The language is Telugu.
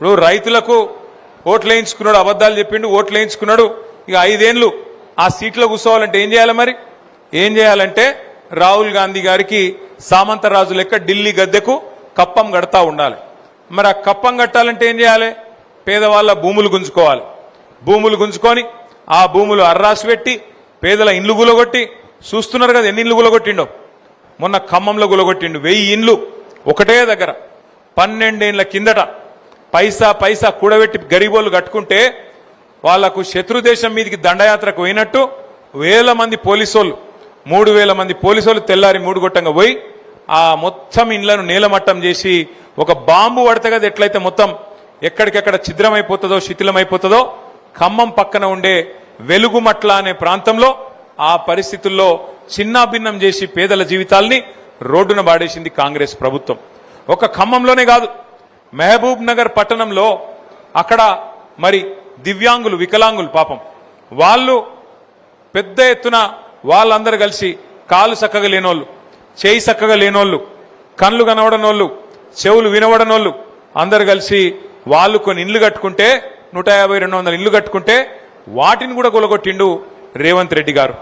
ఇప్పుడు రైతులకు ఓట్లు వేయించుకున్నాడు, అబద్ధాలు చెప్పిండు, ఓట్లు వేయించుకున్నాడు. ఇక 5 ఏళ్ళు ఆ సీట్లో కూర్చోవాలంటే ఏం చేయాలి? మరి ఏం చేయాలంటే రాహుల్ గాంధీ గారికి సామంతరాజు లెక్క ఢిల్లీ గద్దెకు కప్పం కడతా ఉండాలి. మరి ఆ కప్పం కట్టాలంటే ఏం చేయాలి? పేదవాళ్ళ భూములు గుంజుకోవాలి. భూములు గుంజుకొని ఆ భూములు అర్రాసి పెట్టి పేదల ఇండ్లు గులగొట్టి, చూస్తున్నారు కదా ఎన్ని ఇండ్లు గులగొట్టిండో. మొన్న ఖమ్మంలో గులగొట్టిండు 1000 ఇండ్లు ఒకటే దగ్గర. 12 ఏళ్ల కిందట పైసా పైసా కూడబెట్టి గరీబోళ్ళు కట్టుకుంటే వాళ్లకు శత్రుదేశం మీదకి దండయాత్రకు పోయినట్టు 1000 మంది పోలీసోళ్ళు, 3000 మంది పోలీసోళ్ళు తెల్లారి 3 గొట్టంగా పోయి ఆ మొత్తం ఇండ్లను నేలమట్టం చేసి ఒక బాంబు పడితే కదా ఎట్లయితే మొత్తం ఎక్కడికెక్కడ ఛిద్రమైపోతుందో, శిథిలమైపోతుందో, ఖమ్మం పక్కన ఉండే వెలుగుమట్ల అనే ప్రాంతంలో ఆ పరిస్థితుల్లో చిన్నాభిన్నం చేసి పేదల జీవితాల్ని రోడ్డున బాడేసింది కాంగ్రెస్ ప్రభుత్వం. ఒక ఖమ్మంలోనే కాదు, మహబూబ్ నగర్ పట్టణంలో అక్కడ మరి దివ్యాంగులు, వికలాంగులు పాపం వాళ్ళు పెద్ద ఎత్తున వాళ్ళందరూ కలిసి కాలు చక్కగా లేనోళ్ళు, చేయి చక్కగా లేనోళ్ళు, కళ్ళు కనబడనోళ్ళు, చెవులు వినబడనోళ్ళు అందరు కలిసి వాళ్ళు కొన్ని ఇండ్లు కట్టుకుంటే 150-200 ఇండ్లు కట్టుకుంటే వాటిని కూడా కొలగొట్టిండు రేవంత్ రెడ్డి గారు.